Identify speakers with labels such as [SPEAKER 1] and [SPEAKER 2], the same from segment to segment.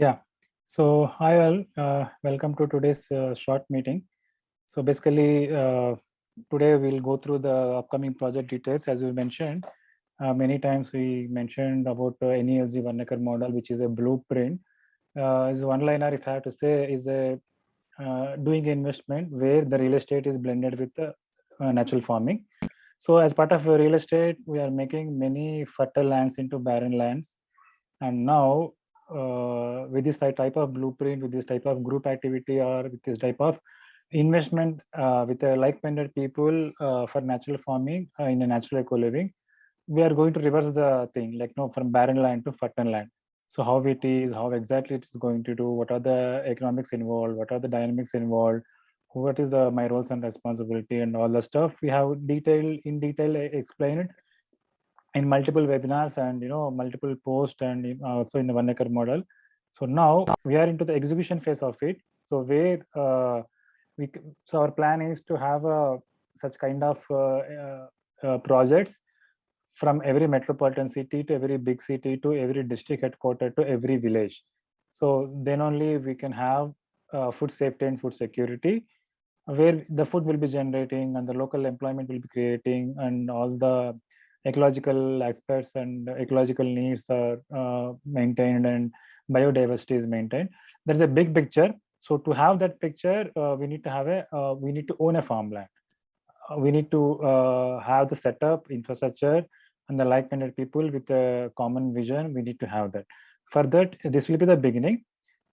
[SPEAKER 1] Yeah. So hi all, welcome to today's short meeting. So basically, today we'll go through the upcoming project details. As we mentioned, many times we mentioned about NELZ one acre model, which is a blueprint. Is one liner, if I have to say, is a doing investment where the real estate is blended with the natural farming. So as part of real estate, we are making many fertile lands into barren lands, and now with this type of blueprint, with this type of group activity, or with this type of investment with like-minded people for natural farming in a natural eco living, we are going to reverse the thing, like no, from barren land to fertile land. So how it is, how exactly it is going to do, what are the economics involved, what are the dynamics involved, what is the my roles and responsibility, and all the stuff we have in detail explained in multiple webinars and multiple posts, and also in the one acre model. So now we are into the execution phase of it. So where so our plan is to have such kind of projects from every metropolitan city to every big city to every district headquarter to every village. So then only we can have food safety and food security, where the food will be generating and the local employment will be creating, and all the ecological aspects and ecological needs are maintained, and biodiversity is maintained. There's a big picture. So to have that picture, we need to have we need to own a farmland. We need to have the setup, infrastructure, and the like-minded people with a common vision. We need to have that. For that, this will be the beginning,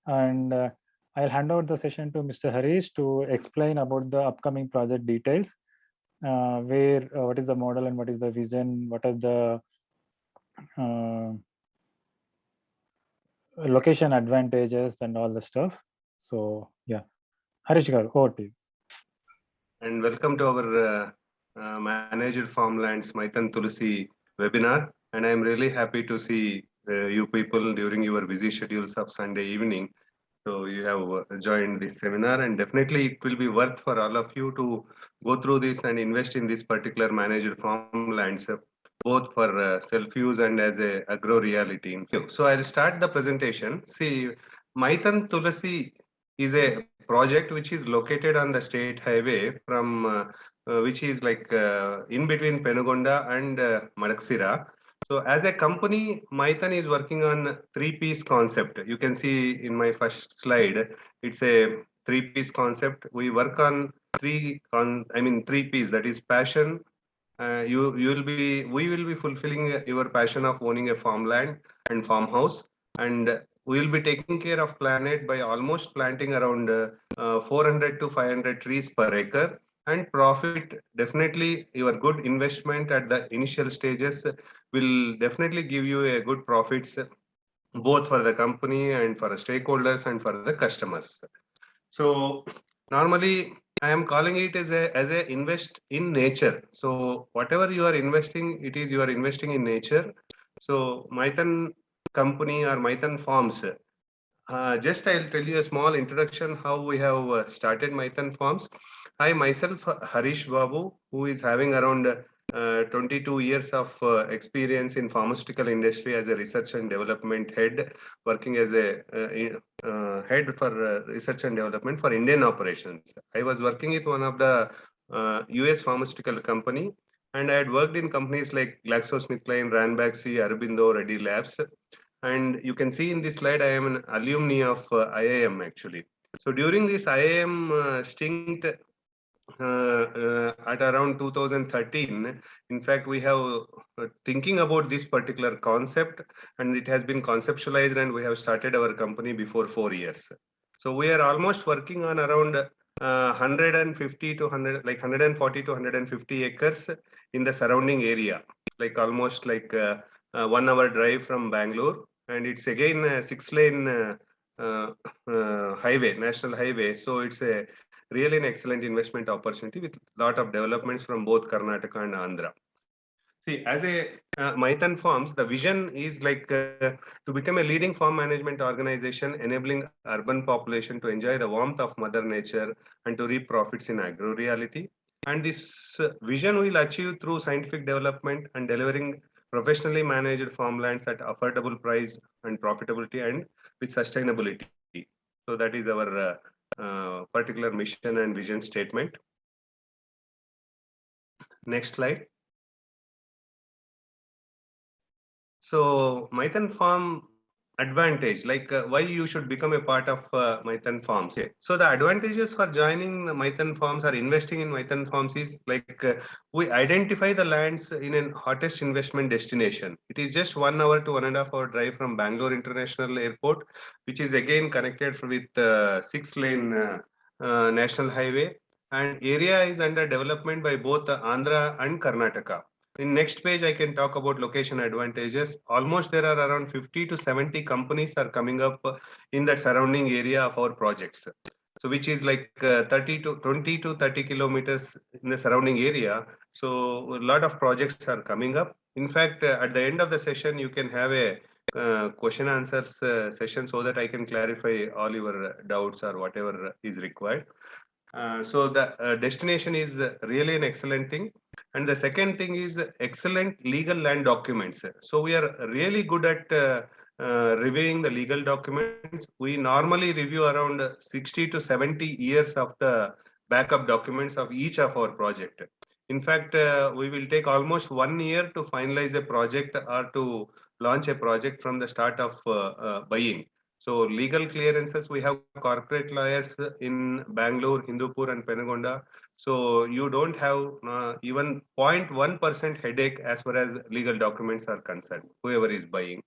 [SPEAKER 1] and I'll hand over the session to Mr. Harish to explain about the upcoming project details, where what is the model and what is the vision, what are the uh, location advantages and all the stuff. So yeah, Harish Garu, over to you.
[SPEAKER 2] And welcome to our Managed Farmlands Maithan Tulsi webinar. And I'm really happy to see you people during your busy schedules of Sunday evening. So you have joined this seminar, and definitely it will be worth for all of you to go through this and invest in this particular managed farmlands, both for self-use and as a agro reality. So I'll start the presentation. See, Maithan Tulsi is a project which is located on the state highway from which is like in between Penugonda and Madaksira. So as a company, Maithan is working on three-piece concept. You can see in my first slide, it's a three-piece concept. We work on three P's, that is passion. We will be fulfilling your passion of owning a farmland and farmhouse, and we will be taking care of planet by almost planting around 400 to 500 trees per acre. And profit, definitely your good investment at the initial stages will definitely give you a good profits, both for the company and for the stakeholders and for the customers. So normally I am calling it as a invest in nature. So whatever you are investing, it is you are investing in nature. So Maithan company or Maithan farms, just I'll tell you a small introduction how we have started Maithan Farms. I myself, Harish Babu, who is having around 22 years of experience in pharmaceutical industry as a research and development head, working as a head for research and development for Indian operations. I was working with one of the US pharmaceutical company, and I had worked in companies like GlaxoSmithKline, Ranbaxy, Aurobindo, Reddy Labs. And you can see in this slide, I am an alumni of IIM actually. So during this IIM stint at around 2013, in fact, we have thinking about this particular concept, and it has been conceptualized, and we have started our company before 4 years. So we are almost working on around 150 to 100, like 140 to 150 acres in the surrounding area, like almost like 1 hour drive from Bangalore, and it's again a 6-lane highway, national highway. So it's a really an excellent investment opportunity with a lot of developments from both Karnataka and Andhra. See, as a Maithan Farms, the vision is like to become a leading farm management organization, enabling urban population to enjoy the warmth of Mother Nature and to reap profits in agro reality. And this vision will achieve through scientific development and delivering professionally managed farmlands at affordable price and profitability, and with sustainability. So that is our particular mission and vision statement. Next slide. So Maithan Farm advantage, like why you should become a part of Maithan Farms. So the advantages for joining the Maithan Farms or investing in Maithan Farms is like we identify the lands in an hottest investment destination. It is just 1 hour to 1.5 hour drive from Bangalore International Airport, which is again connected with 6-lane national highway, and area is under development by both Andhra and Karnataka. In next page, I can talk about location advantages. Almost there are around 50 to 70 companies are coming up in the surrounding area of our projects. So which is like 30 to 20 to 30 kilometers in the surrounding area. So a lot of projects are coming up. In fact, at the end of the session, you can have a question answers session so that I can clarify all your doubts or whatever is required. So the destination is really an excellent thing. And the second thing is excellent legal land documents. So we are really good at reviewing the legal documents. We normally review around 60 to 70 years of the backup documents of each of our project. In fact, we will take almost 1 year to finalize a project or to launch a project from the start of buying. So legal clearances, we have corporate lawyers in Bangalore, Hindupur and Penugonda. So you don't have even 0.1% headache as far as legal documents are concerned, whoever is buying.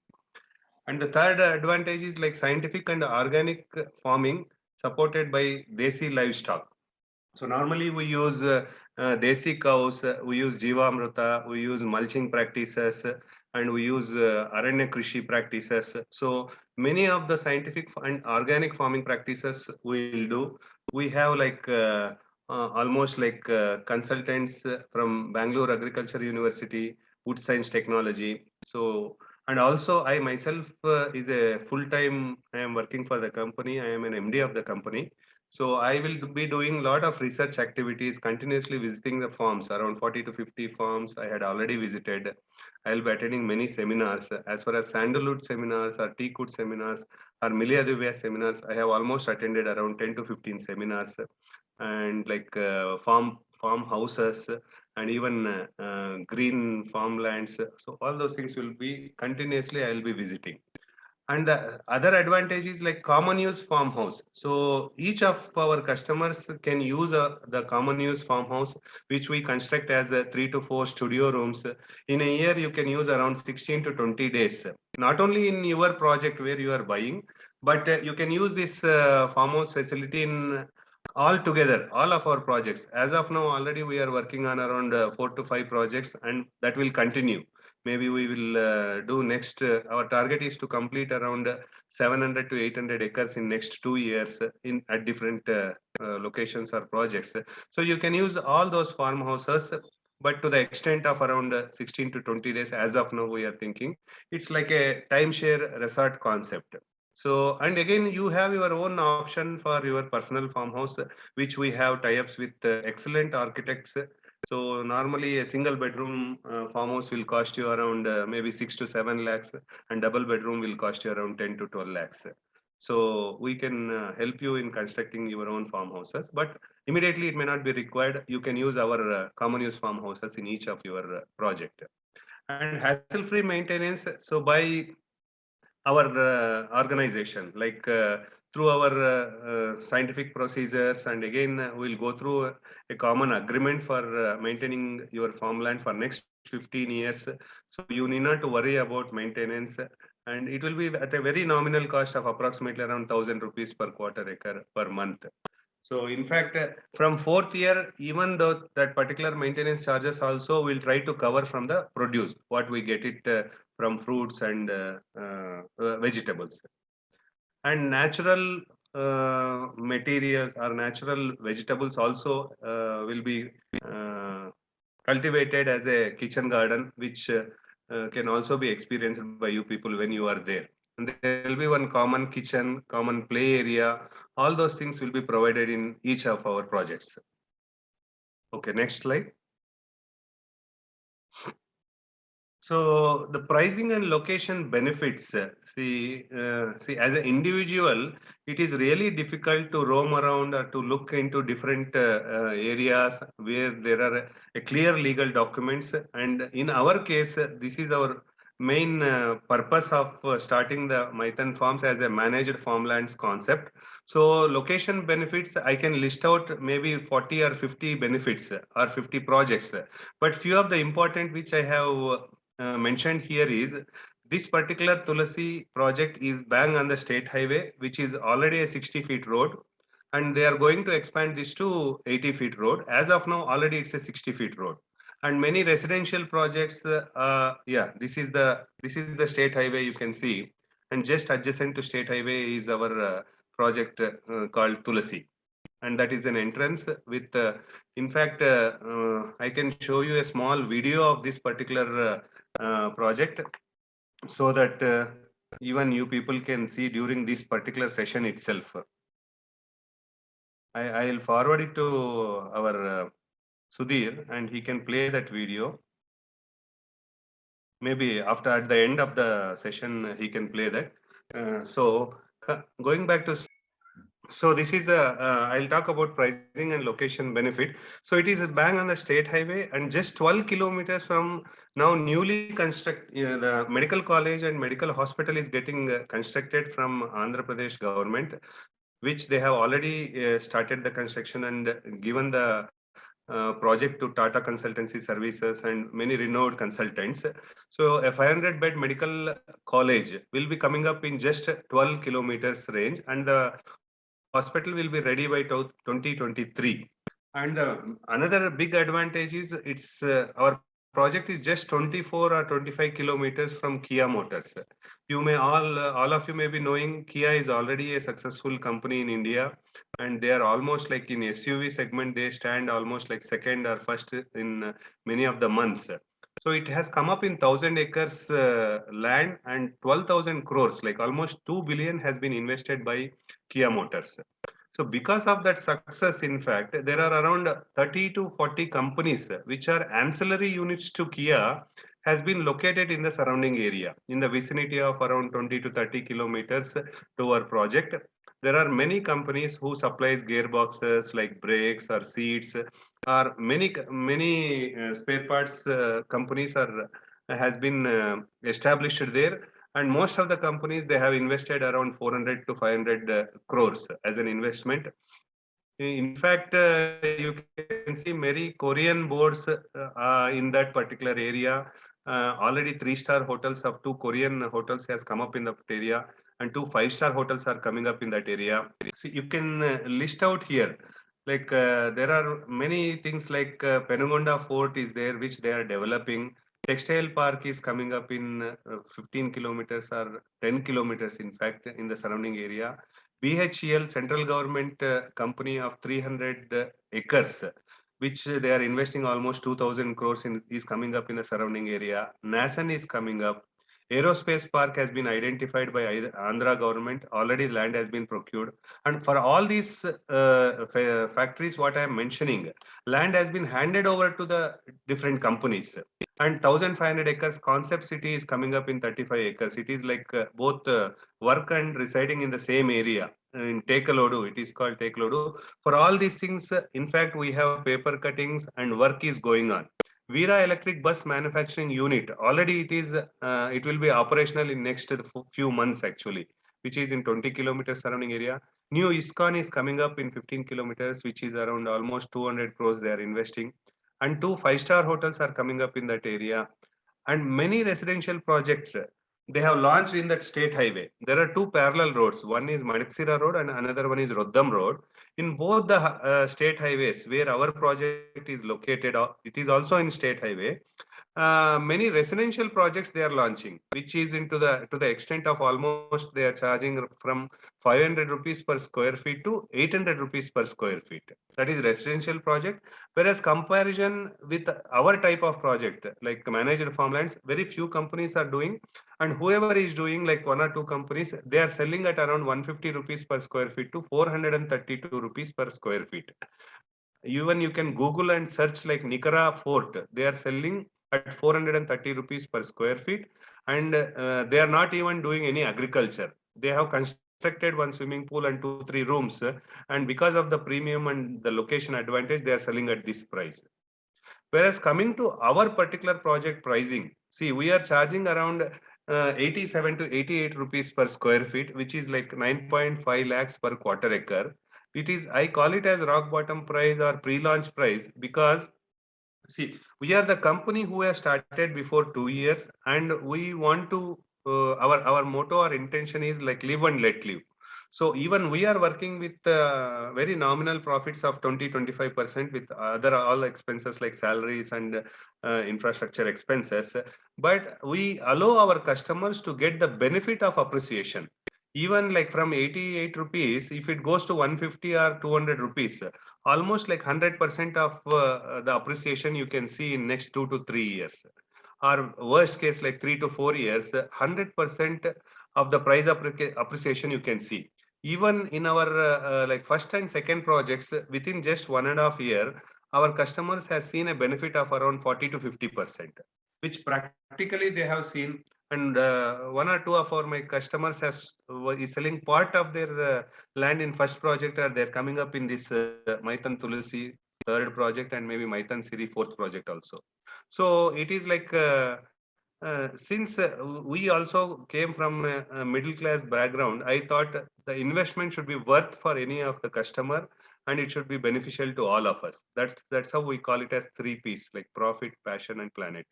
[SPEAKER 2] And the third advantage is like scientific and organic farming supported by Desi livestock. So normally we use Desi cows, we use Jivamruta, we use mulching practices, and we use Aranya Krishi practices. So many of the scientific and organic farming practices we'll do. We have like almost like consultants from Bangalore Agriculture University, Wood Science Technology. So and also I myself is a full-time, I am working for the company. I am an MD of the company. So I will be doing a lot of research activities, continuously visiting the farms, around 40 to 50 farms I had already visited. I'll be attending many seminars. As far as sandalwood seminars or teakwood seminars or Millia seminars, I have almost attended around 10 to 15 seminars, and like farmhouses and even green farmlands. So all those things will be continuously I'll be visiting. And the other advantage is like common use farmhouse. So each of our customers can use the common use farmhouse, which we construct as 3 to 4 studio rooms. In a year, you can use around 16 to 20 days. Not only in your project where you are buying, but you can use this farmhouse facility in all together, all of our projects. As of now, already we are working on around 4 to 5 projects, and that will continue. Maybe we will do next, our target is to complete around 700 to 800 acres in next 2 years in at different locations or projects. So you can use all those farmhouses, but to the extent of around 16 to 20 days as of now we are thinking. It's like a timeshare resort concept. So, and again, you have your own option for your personal farmhouse, which we have tie-ups with excellent architects. So normally a single bedroom farmhouse will cost you around maybe 6 to 7 lakhs, and double bedroom will cost you around 10 to 12 lakhs. So we can help you in constructing your own farmhouses, but immediately it may not be required. You can use our common use farmhouses in each of your project. And hassle-free maintenance. So by our organization, like through our scientific procedures, and again we'll go through a common agreement for maintaining your farmland for next 15 years. So you need not to worry about maintenance, and it will be at a very nominal cost of approximately around 1,000 rupees per quarter acre per month. So in fact, from 4th year, even though that particular maintenance charges also will try to cover from the produce, what we get it from fruits and vegetables. And natural materials or natural vegetables also will be cultivated as a kitchen garden, which can also be experienced by you people when you are there. And there will be one common kitchen, common play area. All those things will be provided in each of our projects. Okay, next slide. So the pricing and location benefits. See, as an individual, it is really difficult to roam around or to look into different areas where there are clear legal documents. And in our case, this is our main purpose of starting the Maithan Farms as a managed farmlands concept. So location benefits, I can list out maybe 40 or 50 benefits or 50 projects. But few of the important which I have mentioned here is this particular Tulasi project is bang on the state highway, which is already a 60 feet road, and they are going to expand this to 80 feet road. As of now, already it's a 60 feet road. And many residential projects, yeah, this is the state highway you can see, and just adjacent to state highway is our project called Tulasi, and that is an entrance with in fact I can show you a small video of this particular project so that even you people can see during this particular session itself. I'll forward it to our Sudhir and he can play that video. Maybe after at the end of the session he can play that. Going back to, so this is the, I'll talk about pricing and location benefit. So it is bang on the state highway and just 12 kilometers from now newly the medical college and medical hospital is getting constructed from Andhra Pradesh government, which they have already started the construction and given the project to Tata Consultancy Services and many renowned consultants. So a 500 bed medical college will be coming up in just 12 kilometers range, and the hospital will be ready by 2023. And another big advantage is it's our project is just 24 or 25 kilometers from Kia Motors. You may all of you may be knowing Kia is already a successful company in India, and they are almost like in SUV segment, they stand almost like second or first in many of the months. So it has come up in 1,000 acres land and 12,000 crores, like almost 2 billion has been invested by Kia Motors. So because of that success, in fact, there are around 30 to 40 companies which are ancillary units to Kia has been located in the surrounding area in the vicinity of around 20 to 30 kilometers to our project. There are many companies who supplies gearboxes like brakes or seats, or many spare parts companies are has been established there, and most of the companies they have invested around 400 to 500 crores as an investment. In fact, you can see many Korean boards in that particular area. Already 3-star hotels of 2 Korean hotels has come up in that area, and 2 5-star hotels are coming up in that area. So you can list out here. Like there are many things like Penugonda Fort is there, which they are developing. Textile park is coming up in 15 kilometers or 10 kilometers, in fact, in the surrounding area. BHEL, central government company of 300 acres, which they are investing almost 2,000 crores in, is coming up in the surrounding area. NASAN is coming up. Aerospace park has been identified by Andhra government. Already land has been procured. And for all these factories, what I am mentioning, land has been handed over to the different companies. And 1,500 acres concept city is coming up in 35 acres. It is like both work and residing in the same area in Tekalodu. It is called Tekalodu. For all these things, in fact, we have paper cuttings and work is going on. Veera Electric Bus Manufacturing Unit, already it will be operational in next few months actually, which is in 20 kilometers surrounding area. New ISKCON is coming up in 15 kilometers, which is around almost 200 crores they are investing. And 2 5-star hotels are coming up in that area. And many residential projects, they have launched in that state highway. There are 2 parallel roads. One is Madiksira Road and another one is Roddam Road. In both the state highways where our project is located, it is also in state highway. Many residential projects they are launching, which is to the extent of almost they are charging from 500 rupees per square feet to 800 rupees per square feet. That is residential project. Whereas comparison with our type of project, like managed farmlands, very few companies are doing, and whoever is doing like 1 or 2 companies, they are selling at around 150 rupees per square feet to 432 rupees per square feet. Even you can Google and search like Nicara Fort. They are selling at 430 rupees per square feet. And they are not even doing any agriculture. They have constructed one swimming pool and 2-3 rooms. And because of the premium and the location advantage, they are selling at this price. Whereas coming to our particular project pricing, see, we are charging around 87 to 88 rupees per square feet, which is like 9.5 lakhs per quarter acre. It is, I call it as rock bottom price or pre-launch price because, see, we are the company who has started before 2 years, and we want to, our motto or intention is like live and let live. So even we are working with very nominal profits of 20-25% with other all expenses like salaries and infrastructure expenses. But we allow our customers to get the benefit of appreciation. Even like from 88 rupees, if it goes to 150 or 200 rupees, almost like 100% of the appreciation you can see in next 2 to 3 years. Or worst case, like 3 to 4 years, 100% of the price appreciation you can see. Even in our like first and second projects, within just 1.5 year, our customers has seen a benefit of around 40 to 50%, which practically they have seen. And one or two of our my customers is selling part of their land in first project, or they're coming up in this Maitan Tulsi third project and maybe Maitan Siri fourth project also. So it is like since we also came from a middle class background, I thought the investment should be worth for any of the customer, and it should be beneficial to all of us. That's how we call it as 3 Ps, like profit, passion, and planet.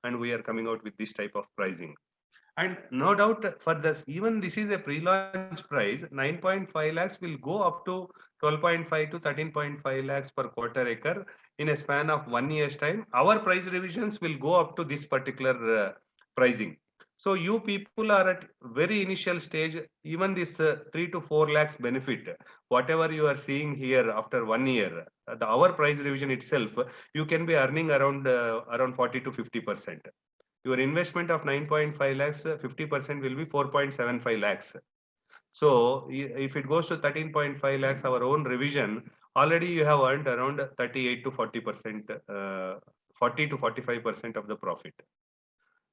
[SPEAKER 2] And we are coming out with this type of pricing. And no doubt for this, even this is a pre-launch price, 9.5 lakhs will go up to 12.5 to 13.5 lakhs per quarter acre in a span of 1 year's time. Our price revisions will go up to this particular pricing. So you people are at very initial stage, even this 3 to 4 lakhs benefit, whatever you are seeing here after 1 year, our price revision itself, you can be earning around 40 to 50%. Your investment of 9.5 lakhs, 50% will be 4.75 lakhs. So if it goes to 13.5 lakhs, our own revision, already you have earned around 38 to 40%, 40 to 45% of the profit.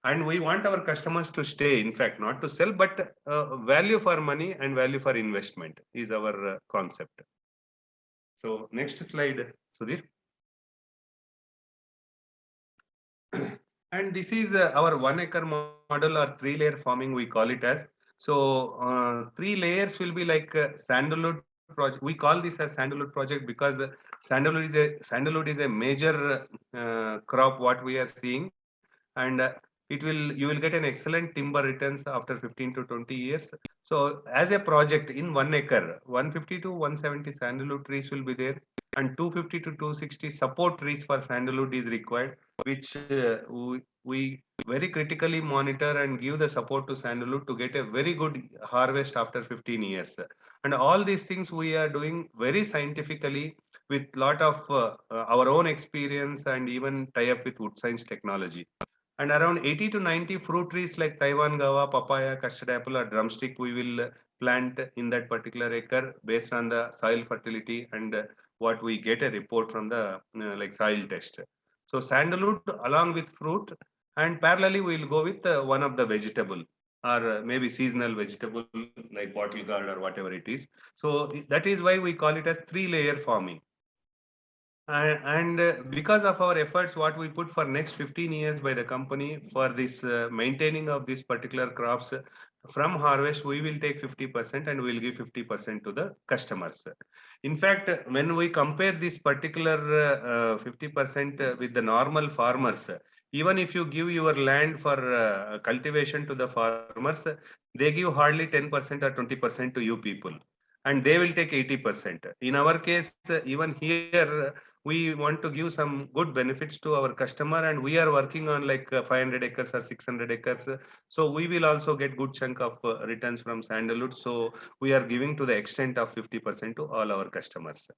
[SPEAKER 2] And we want our customers to stay, in fact, not to sell, but value for money and value for investment is our concept. So next slide, Sudhir. And this is our 1 acre model or 3-layer farming, we call it as. So 3 layers will be like sandalwood project. We call this as sandalwood project because sandalwood is a major crop what we are seeing, and you will get an excellent timber returns after 15 to 20 years. So as a project in 1 acre, 150 to 170 sandalwood trees will be there, and 250 to 260 support trees for sandalwood is required, which we very critically monitor and give the support to sandalwood to get a very good harvest after 15 years. And all these things we are doing very scientifically with lot of our own experience and even tie up with wood science technology. And around 80 to 90 fruit trees like Taiwan guava, papaya, custard apple, or drumstick we will plant in that particular acre based on the soil fertility and what we get a report from the like soil test. So sandalwood along with fruit, and parallelly we will go with one of the vegetable or maybe seasonal vegetable like bottle gourd or whatever it is. So that is why we call it as 3-layer farming. And because of our efforts, what we put for next 15 years by the company for this maintaining of these particular crops, from harvest, we will take 50% and we'll give 50% to the customers. In fact, when we compare this particular 50% with the normal farmers, even if you give your land for cultivation to the farmers, they give hardly 10% or 20% to you people, and they will take 80%. In our case, even here, we want to give some good benefits to our customer, and we are working on like 500 acres or 600 acres. So we will also get good chunk of returns from sandalwood. So we are giving to the extent of 50% to all our customers.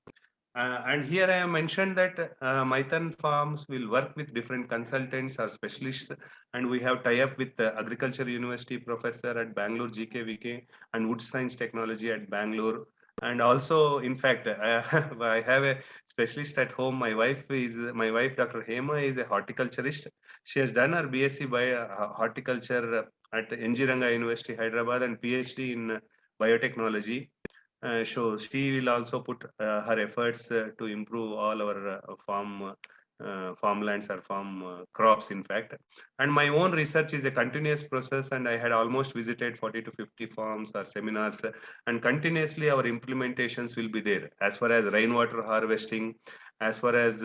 [SPEAKER 2] And here I have mentioned that Maitan Farms will work with different consultants or specialists, and we have tie up with the Agriculture University professor at Bangalore GKVK and Wood Science Technology at Bangalore. And also, in fact, I have a specialist at home. My wife, Dr. Hema, is a horticulturist. She has done her BSc by horticulture at NG Ranga University, Hyderabad, and PhD in biotechnology. So she will also put her efforts to improve all our farmlands or farm crops, in fact. And my own research is a continuous process, and I had almost visited 40 to 50 farms or seminars, and continuously our implementations will be there as far as rainwater harvesting, as far as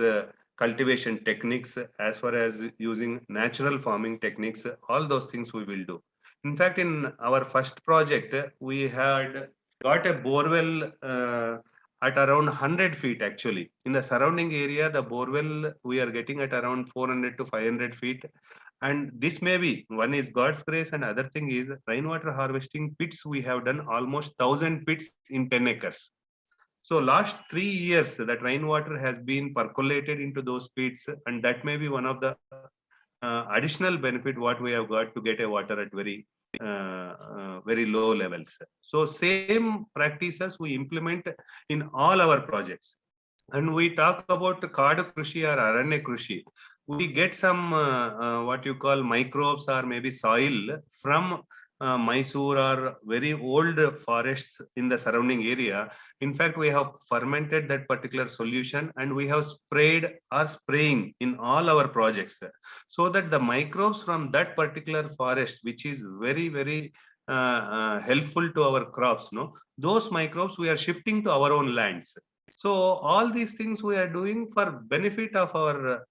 [SPEAKER 2] cultivation techniques, as far as using natural farming techniques. All those things we will do. In fact, in our first project, we had got a borewell at around 100 feet. Actually, in the surrounding area, the borewell we are getting at around 400 to 500 feet. And this may be, one is God's grace, and other thing is rainwater harvesting pits. We have done almost 1,000 pits in 10 acres. So last 3 years, that rainwater has been percolated into those pits, and that may be one of the additional benefit what we have got to get a water at very low levels. So same practices we implement in all our projects. And we talk about Kadu Krushi or Aranya Krushi. We get some what you call microbes or maybe soil from Mysore or very old forests in the surrounding area. In fact, we have fermented that particular solution and we have sprayed or spraying in all our projects, so that the microbes from that particular forest, which is very, very helpful to our crops, no, those microbes we are shifting to our own lands. So all these things we are doing for benefit of our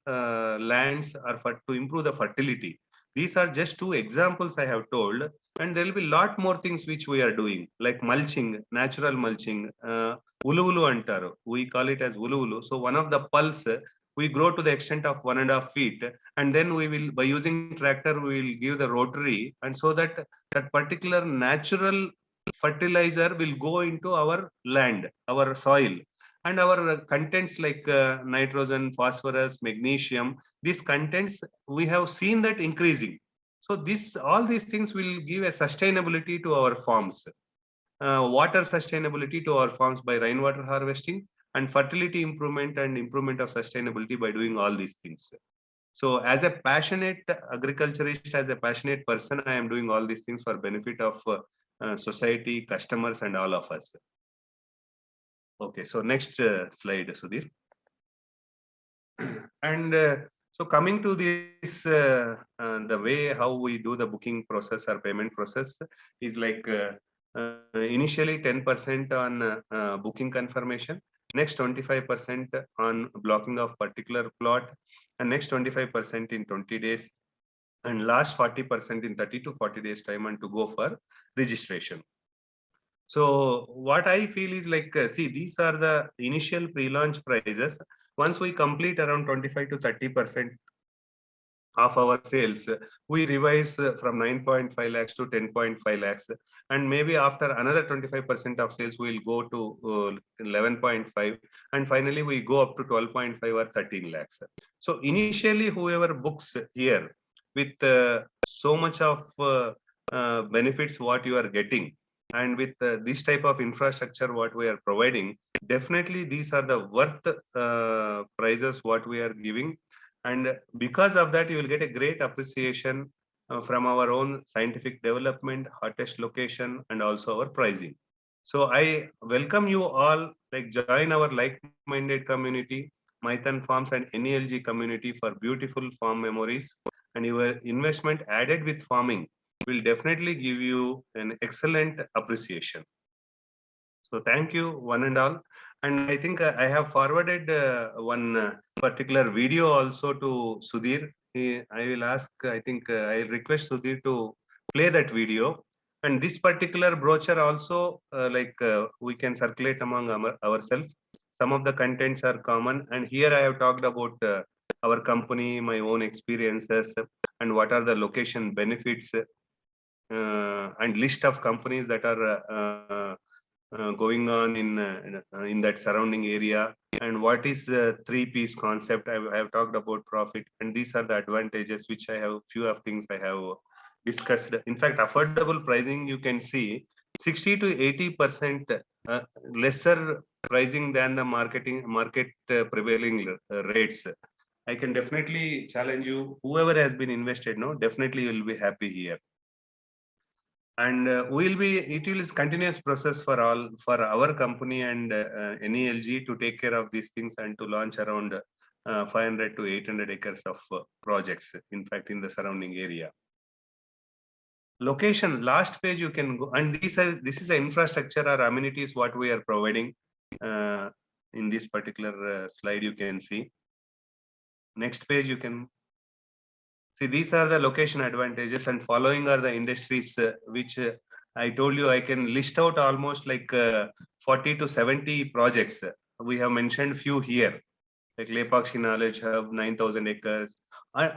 [SPEAKER 2] lands or for to improve the fertility. These are just two examples I have told, and there will be a lot more things which we are doing, like mulching, natural mulching, ulu antaru. We call it as ulu. So one of the pulse we grow to the extent of 1.5 feet, and then we will, by using tractor, we will give the rotary, and so that that particular natural fertilizer will go into our land, our soil, and our contents like nitrogen, phosphorus, magnesium, these contents we have seen that increasing. So this, all these things will give a sustainability to our farms, water sustainability to our farms by rainwater harvesting, and fertility improvement and improvement of sustainability by doing all these things. So as a passionate agriculturist, as a passionate person, I am doing all these things for benefit of society, customers, and all of us. Okay, so next slide, Sudhir. And so coming to this, the way how we do the booking process or payment process is like initially 10% on booking confirmation, next 25% on blocking of particular plot, and next 25% in 20 days, and last 40% in 30 to 40 days time, and to go for registration. So what I feel is like, see, these are the initial pre-launch prices. Once we complete around 25 to 30% of our sales, we revise from 9.5 lakhs to 10.5 lakhs. And maybe after another 25% of sales, we'll go to 11.5. And finally, we go up to 12.5 or 13 lakhs. So initially, whoever books here with so much of benefits what you are getting, and with this type of infrastructure what we are providing, definitely these are the worth prices what we are giving. And because of that, you will get a great appreciation from our own scientific development, hottest location, and also our pricing. So I welcome you all, like, join our like-minded community, Maithan Farms and NELG community, for beautiful farm memories, and your investment added with farming will definitely give you an excellent appreciation. So thank you, one and all. And I think I have forwarded one particular video also to Sudhir. I will ask, I think I'll request Sudhir to play that video. And this particular brochure also, we can circulate among ourselves. Some of the contents are common. And here I have talked about our company, my own experiences, and what are the location benefits, and list of companies that are going on in that surrounding area, and what is the 3 P's concept. I have talked about profit, and these are the advantages which I have, few of things I have discussed. In fact, affordable pricing, you can see 60 to 80% lesser pricing than the market prevailing rates. I can definitely challenge you. Whoever has been invested, no, definitely you will be happy here. And it will is continuous process for our company and NELG to take care of these things and to launch around 500 to 800 acres of projects, in fact, in the surrounding area. Location, last page you can go, and this is the infrastructure or amenities what we are providing in this particular slide you can see. Next page you can see, these are the location advantages, and following are the industries which I told you I can list out almost like 40 to 70 projects. We have mentioned few here, like Lepakshi Knowledge Hub, 9,000 acres.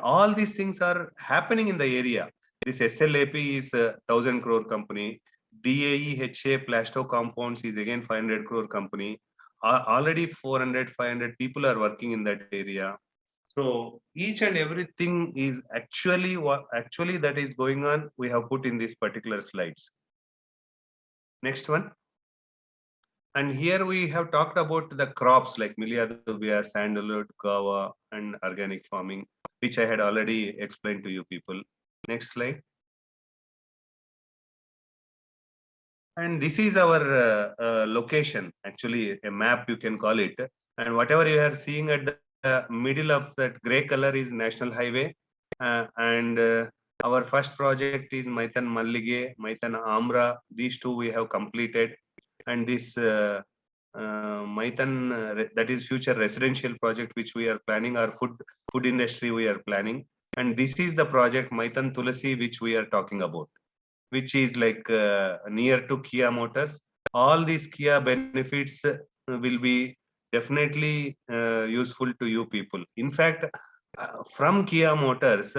[SPEAKER 2] All these things are happening in the area. This SLAP is a 1,000 crore company. DAEHA Plasto Compounds is again 500 crore company. Already 400, 500 people are working in that area. So each and everything is actually that is going on, we have put in these particular slides. Next one. And here we have talked about the crops like Milia dubia, sandalwood, guava, and organic farming, which I had already explained to you people. Next slide. And this is our location, actually a map you can call it. And whatever you are seeing at the middle of that gray color is National Highway. And our first project is Maitan Mallige, Maitan Amra. These two we have completed. And this Maitan, that is future residential project which we are planning, our food industry we are planning. And this is the project Maitan Tulasi which we are talking about, which is like near to Kia Motors. All these Kia benefits will be definitely useful to you people. In fact, from Kia Motors,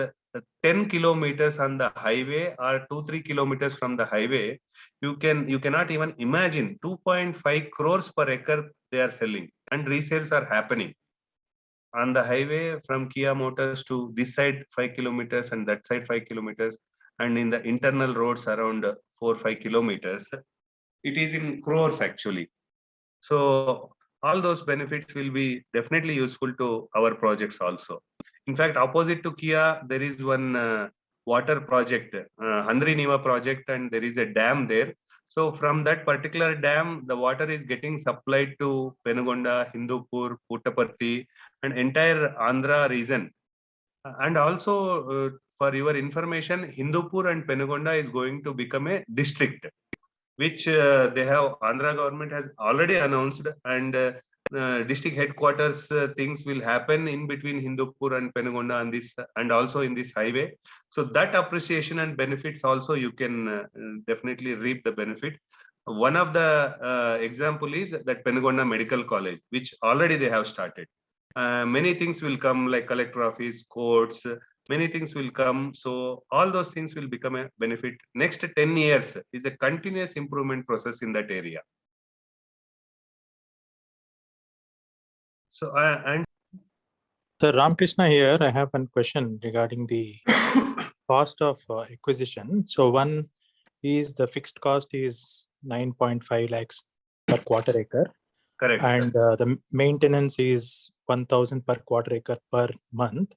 [SPEAKER 2] 10 kilometers on the highway or 2-3 kilometers from the highway, you cannot even imagine 2.5 crores per acre they are selling, and resales are happening on the highway from Kia Motors to this side 5 kilometers and that side 5 kilometers, and in the internal roads around 4-5 kilometers. It is in crores actually. So all those benefits will be definitely useful to our projects also. In fact, opposite to Kia, there is one water project, Handri Niva project, and there is a dam there. So from that particular dam, the water is getting supplied to Penugonda, Hindupur, Puttaparthi, and entire Andhra region. And also, for your information, Hindupur and Penugonda is going to become a district, which Andhra government has already announced, and district headquarters things will happen in between Hindupur and Penugonda on this, and also in this highway. So that appreciation and benefits also you can definitely reap the benefit. One of the example is that Penugonda Medical College, which already they have started. Many things will come like collector office, courts, many things will come. So all those things will become a benefit. Next 10 years is a continuous improvement process in that area. So,
[SPEAKER 3] So Ramkrishna here, I have one question regarding the cost of acquisition. So one is the fixed cost is 9.5 lakhs per quarter acre.
[SPEAKER 2] Correct.
[SPEAKER 3] And the maintenance is 1,000 per quarter acre per month.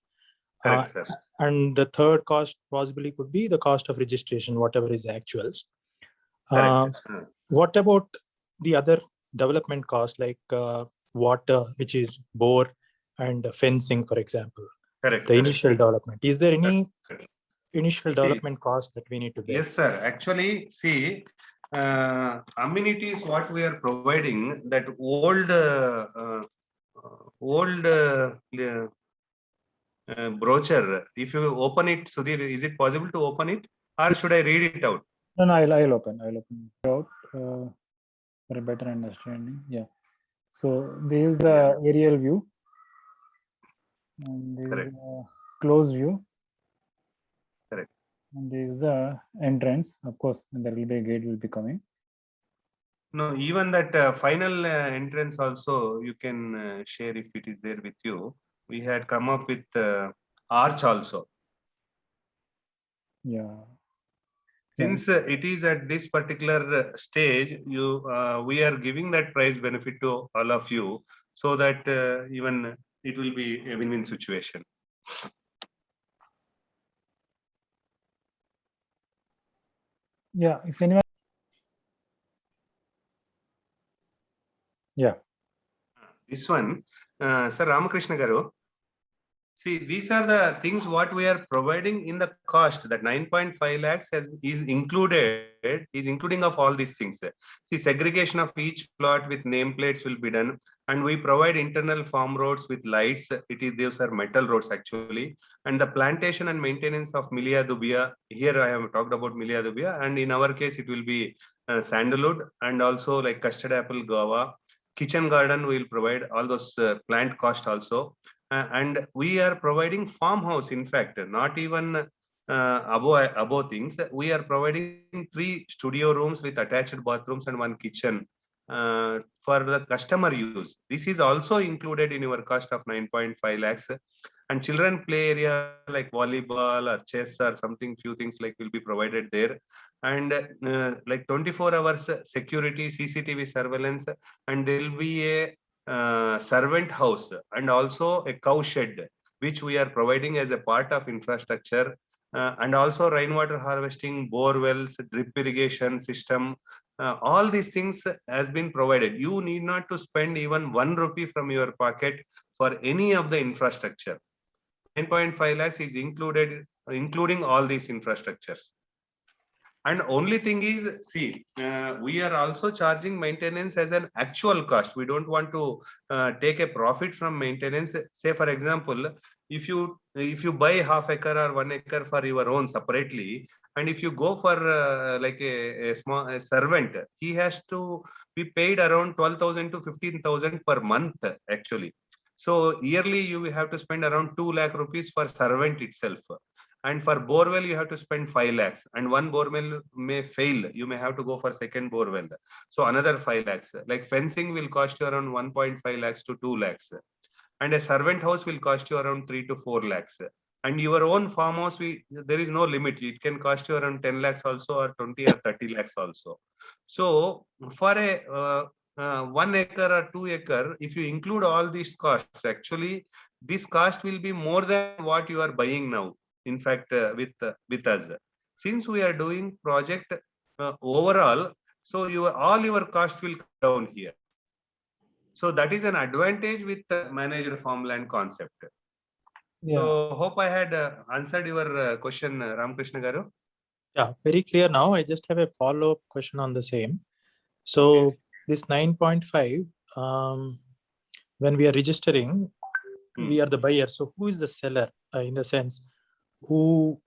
[SPEAKER 2] Correct, sir.
[SPEAKER 3] And the third cost possibly could be the cost of registration, whatever is the actuals. What about the other development cost like water, which is bore and fencing, for example?
[SPEAKER 2] Correct.
[SPEAKER 3] The initial development. Is there any initial development cost that we need to bear?
[SPEAKER 2] Yes, sir. Actually, see, amenities what we are providing, that old brochure, if you open it, Sudhir, is it possible to open it, or should I read it out?
[SPEAKER 1] No, I'll open it out for a better understanding. Yeah. So this is the aerial view, and this is the close view.
[SPEAKER 2] Correct.
[SPEAKER 1] And this is the entrance. Of course, there will be a gate will be coming.
[SPEAKER 2] No, even that final entrance also you can share if it is there with you. We had come up with arch also.
[SPEAKER 1] Yeah.
[SPEAKER 2] Since it is at this particular stage, we are giving that price benefit to all of you, so that even it will be a win-win situation.
[SPEAKER 1] Yeah, if anyone. Yeah.
[SPEAKER 2] This one, Sir Ramakrishna Garu. See, these are the things what we are providing in the cost. That 9.5 lakhs is including of all these things. See, segregation of each plot with nameplates will be done, and we provide internal farm roads with lights. Those are metal roads actually, and the plantation and maintenance of Milia dubia. Here I have talked about Milia dubia, and in our case it will be sandalwood, and also like custard apple, guava. Kitchen garden will provide all those plant cost also. And we are providing farmhouse, in fact, not even above things. We are providing 3 studio rooms with attached bathrooms and 1 kitchen for the customer use. This is also included in your cost of 9.5 lakhs. And children play area like volleyball or chess or something, few things like will be provided there. And like 24 hours security, CCTV surveillance, and there will be a servant house and also a cow shed, which we are providing as a part of infrastructure, and also rainwater harvesting, bore wells, drip irrigation system. All these things has been provided. You need not to spend even 1 rupee from your pocket for any of the infrastructure. 9.5 lakhs is included, including all these infrastructures. And only thing is, see, we are also charging maintenance as an actual cost. We don't want to take a profit from maintenance. Say, for example, if you buy half acre or 1 acre for your own separately, and if you go for like a small servant, he has to be paid around 12,000 to 15,000 per month actually. So yearly you have to spend around 2 lakh rupees for servant itself. And for borewell, you have to spend 5 lakhs, and 1 borewell may fail. You may have to go for second borewell. So another 5 lakhs. Like fencing will cost you around 1.5 lakhs to 2 lakhs. And a servant house will cost you around 3 to 4 lakhs. And your own farmhouse, there is no limit. It can cost you around 10 lakhs also, or 20 or 30 lakhs also. So for a 1 acre or 2 acre, if you include all these costs, actually, this cost will be more than what you are buying now. In fact, with us, since we are doing project overall, so all your costs will come down here. So that is an advantage with the managed farmland concept. Yeah. So hope I had answered your question, Ramakrishna Garu.
[SPEAKER 3] Yeah, very clear now. I just have a follow-up question on the same. So okay. This 9.5, when we are registering, we are the buyer. So who is the seller in the sense? Who,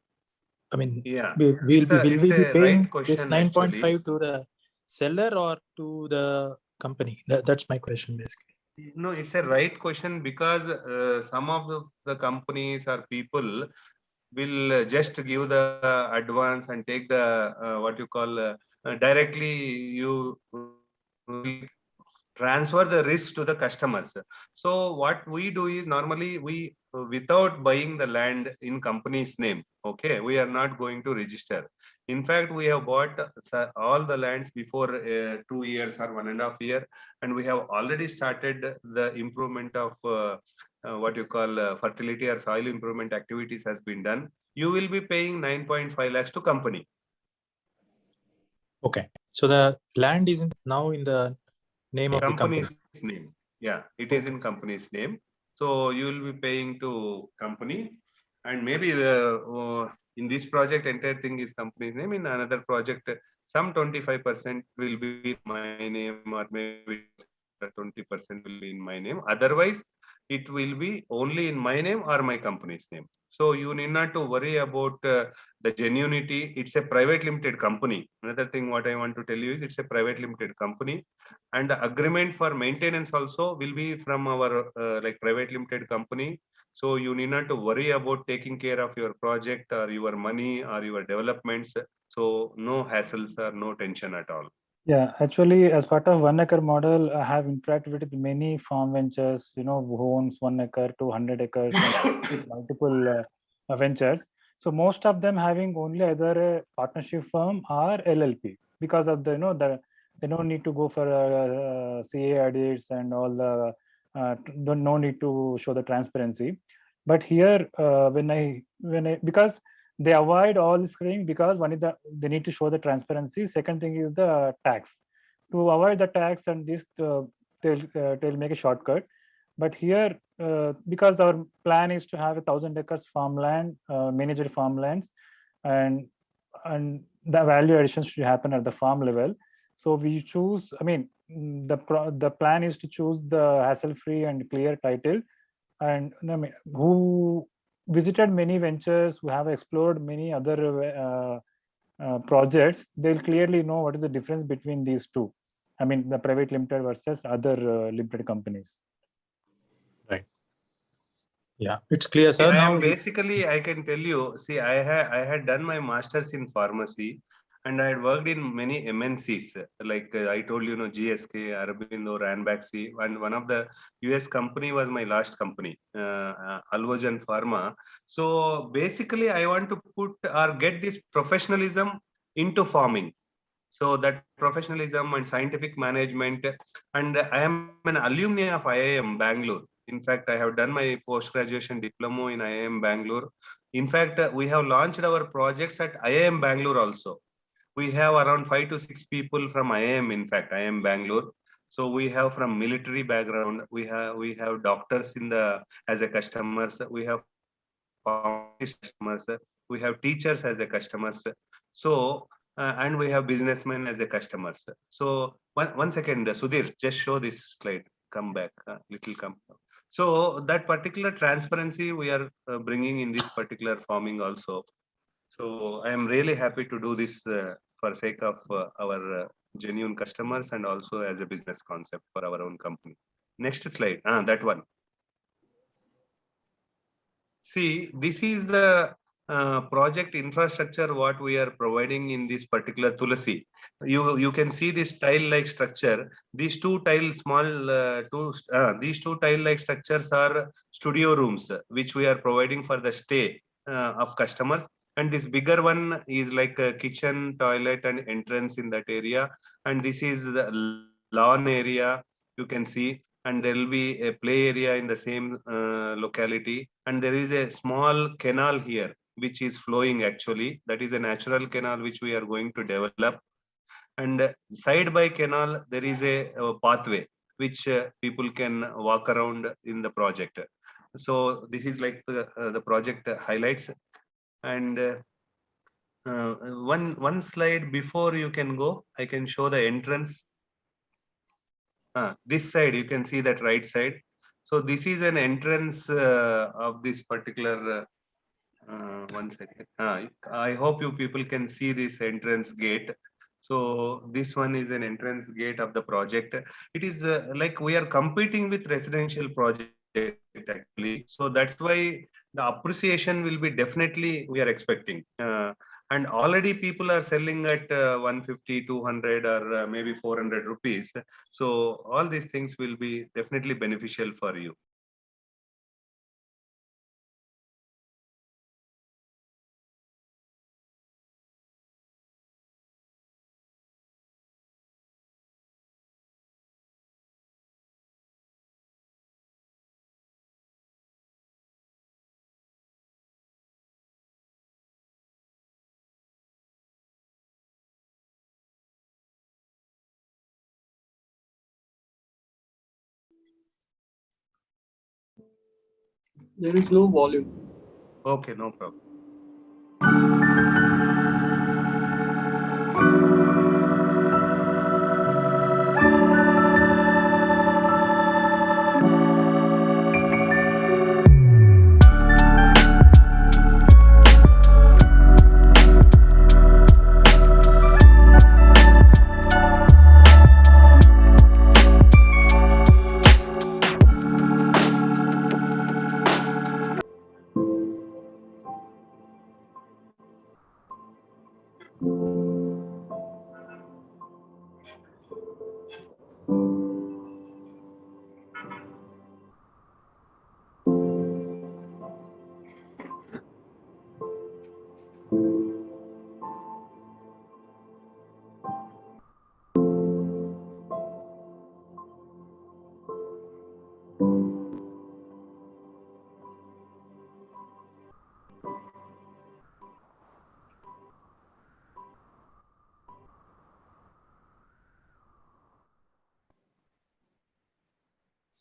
[SPEAKER 3] I mean,
[SPEAKER 2] yeah,
[SPEAKER 3] will we be paying
[SPEAKER 2] right
[SPEAKER 3] this 9.5 to the seller or to the company? That's my question basically.
[SPEAKER 2] No, it's a right question, because some of the companies or people will just give the advance and take the what you call directly you transfer the risk to the customers. So what we do is, normally we, without buying the land in company's name, okay, we are not going to register. In fact, we have bought all the lands before 2 years or 1.5 years, and we have already started the improvement of what you call fertility or soil improvement activities has been done. You will be paying 9.5 lakhs to company.
[SPEAKER 3] Okay, so the land is now in the name of the company.
[SPEAKER 2] Name. Yeah, it is in company's name. So you will be paying to company, and maybe in this project entire thing is company's name. In another project, some 25% will be in my name, or maybe 20% will be in my name. Otherwise, it will be only in my name or my company's name. So you need not to worry about the genuinity. It's a private limited company. Another thing what I want to tell you is, it's a private limited company, and the agreement for maintenance also will be from our like private limited company. So you need not to worry about taking care of your project or your money or your developments. So no hassles or no tension at all.
[SPEAKER 1] Yeah, actually, as part of 1 acre model, I have interacted with many farm ventures, who owns 1 acre to 100 acres, multiple ventures. So most of them having only either a partnership firm or LLP because of the they don't need to go for CA audits and all the no need to show the transparency. But here when I because they avoid all screening because one is they need to show the transparency. Second thing is the tax. To avoid the tax and this they'll make a shortcut. But here because our plan is to have 1,000 acres farmland, managed farmlands, and the value addition should happen at the farm level. So we choose. I mean, the plan is to choose the hassle-free and clear title, and I mean, who visited many ventures, who have explored many other projects, they'll clearly know what is the difference between these two. I mean, the private limited versus other limited companies.
[SPEAKER 3] Right. Yeah, it's clear, sir.
[SPEAKER 2] I
[SPEAKER 3] Now
[SPEAKER 2] am basically, I can tell you, see, I had done my master's in pharmacy and I had worked in many MNCs, like I told you, GSK, Aurobindo, Ranbaxy, and one of the US company was my last company, Alvogen Pharma. So basically, I want to put or get this professionalism into farming. So that professionalism and scientific management, and I am an alumni of IIM Bangalore. In fact, I have done my post-graduation diploma in IIM Bangalore. In fact, we have launched our projects at IIM Bangalore also. We have around 5 to 6 people from IIM, in fact, IIM Bangalore. So we have from military background, we have doctors as a customers, we have customers, we have teachers as a customers. So and we have businessmen as a customers. So one second, Sudhir, just show this slide. Come back, little come. So that particular transparency we are bringing in this particular farming also. So I am really happy to do this for sake of our genuine customers and also as a business concept for our own company. Next slide, that one. See, this is the project infrastructure what we are providing in this particular Tulasi. You can see this tile-like structure. These two tile-like structures are studio rooms which we are providing for the stay of customers. And this bigger one is like a kitchen, toilet, and entrance in that area. And this is the lawn area you can see. And there will be a play area in the same locality. And there is a small canal here, which is flowing actually. That is a natural canal which we are going to develop. And side by canal, there is a pathway which people can walk around in the project. So this is like the project highlights. And one slide before you can go, I can show the entrance. This side, you can see that right side. So this is an entrance of this particular, one second. I hope you people can see this entrance gate. So this one is an entrance gate of the project. It is like we are competing with residential project actually. So that's why the appreciation will be definitely we are expecting. And already people are selling at 150, 200 or maybe 400 rupees. So all these things will be definitely beneficial for you.
[SPEAKER 4] There is no volume.
[SPEAKER 2] Okay, no problem.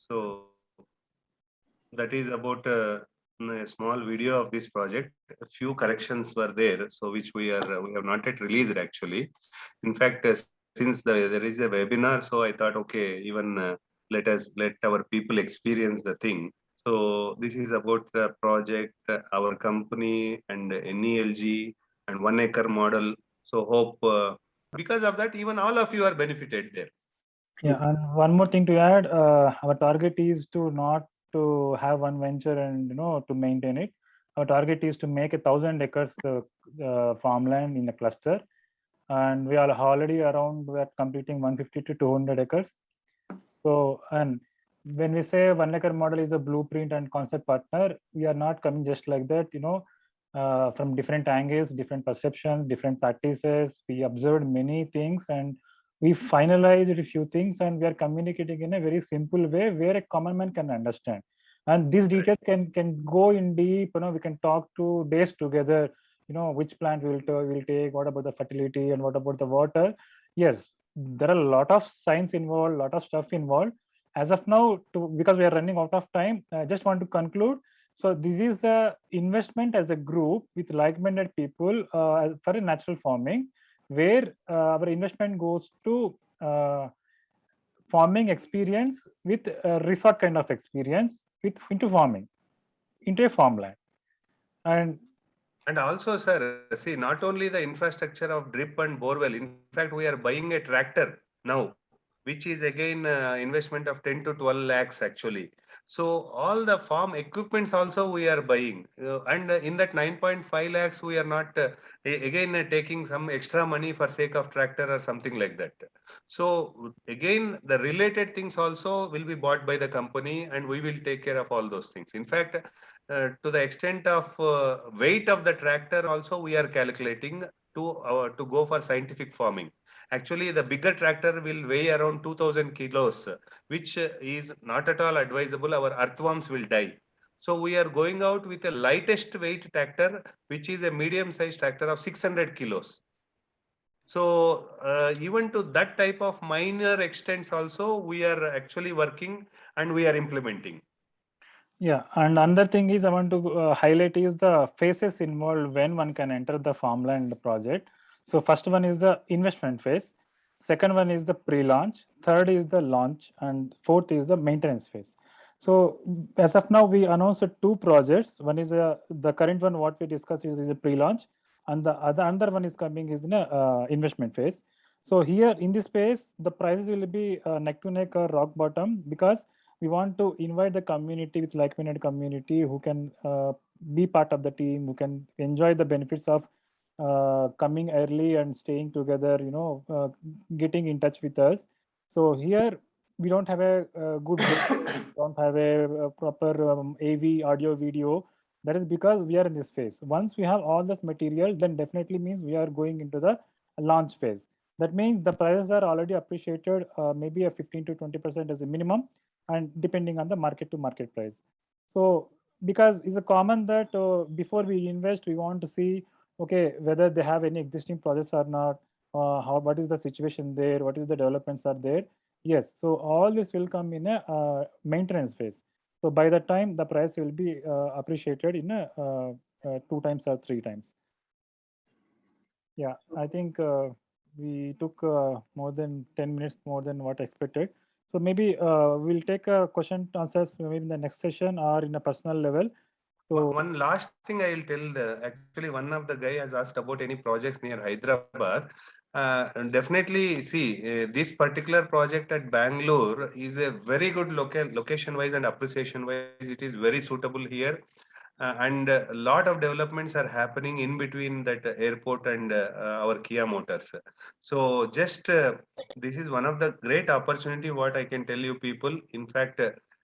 [SPEAKER 2] So that is about a small video of this project. A few corrections were there, so which we have not yet released actually. In fact, since there is a webinar, so I thought, okay, even let our people experience the thing. So this is about the project, our company and NELG and 1 acre model. So hope because of that, even all of you are benefited there.
[SPEAKER 1] Yeah, and one more thing to add, our target is to not to have one venture and to maintain it. Our target is to make 1,000 acres farmland in a cluster, and we are already around, we are completing 150 to 200 acres. So, and when we say 1 acre model is a blueprint and concept partner, we are not coming just like that, from different angles, different perceptions, different practices. We observed many things and we finalized a few things, and we are communicating in a very simple way where a common man can understand. And these details can go in deep. We can talk to days together. Which plant will take, what about the fertility, and what about the water. Yes, there are a lot of science involved, lot of stuff involved. As of now, because we are running out of time, I just want to conclude. So this is the investment as a group with like-minded people for a natural farming, where our investment goes to farming experience with a resort kind of experience into farming, into a farmland.
[SPEAKER 2] And also, sir, see, not only the infrastructure of drip and borewell, in fact, we are buying a tractor now, which is again investment of 10 to 12 lakhs actually. So all the farm equipments also we are buying. And in that 9.5 lakhs, we are not again taking some extra money for sake of tractor or something like that. So again, the related things also will be bought by the company and we will take care of all those things. In fact, to the extent of weight of the tractor also we are calculating to go for scientific farming. Actually, the bigger tractor will weigh around 2000 kilos, which is not at all advisable. Our earthworms will die. So we are going out with a lightest weight tractor, which is a medium sized tractor of 600 kilos. So even to that type of minor extents also we are actually working and we are implementing.
[SPEAKER 1] Yeah, and another thing is I want to highlight is the phases involved when one can enter the farmland project. So first one is the investment phase, second one is the pre-launch, third is the launch, and fourth is the maintenance phase. So as of now, we announced two projects. One is the current one, what we discussed is a pre-launch, and the other one is coming is in a investment phase. So here in this phase, the prices will be neck to neck or rock bottom, because we want to invite the community with like-minded community who can be part of the team, who can enjoy the benefits of coming early and staying together, getting in touch with us. So here we don't have a good don't have a proper AV, audio, video. That is because we are in this phase. Once we have all this material, then definitely means we are going into the launch phase. That means the prices are already appreciated, maybe a 15 to 20% as a minimum, and depending on the market to market price. So because it's a common that before we invest, we want to see, okay, whether they have any existing projects or not, what is the situation there, what is the developments are there. Yes, so all this will come in a maintenance phase. So by that time, the price will be appreciated in a 2 times or 3 times. Yeah, I think we took more than 10 minutes more than what I expected. So maybe we'll take a question answers maybe in the next session or in a personal level. So
[SPEAKER 2] one last thing I will tell. Actually, one of the guy has asked about any projects near Hyderabad. Definitely, see this particular project at Bangalore is a very good location wise and appreciation wise. It is very suitable here. And a lot of developments are happening in between that airport and our Kia Motors. So just this is one of the great opportunity what I can tell you people. In fact,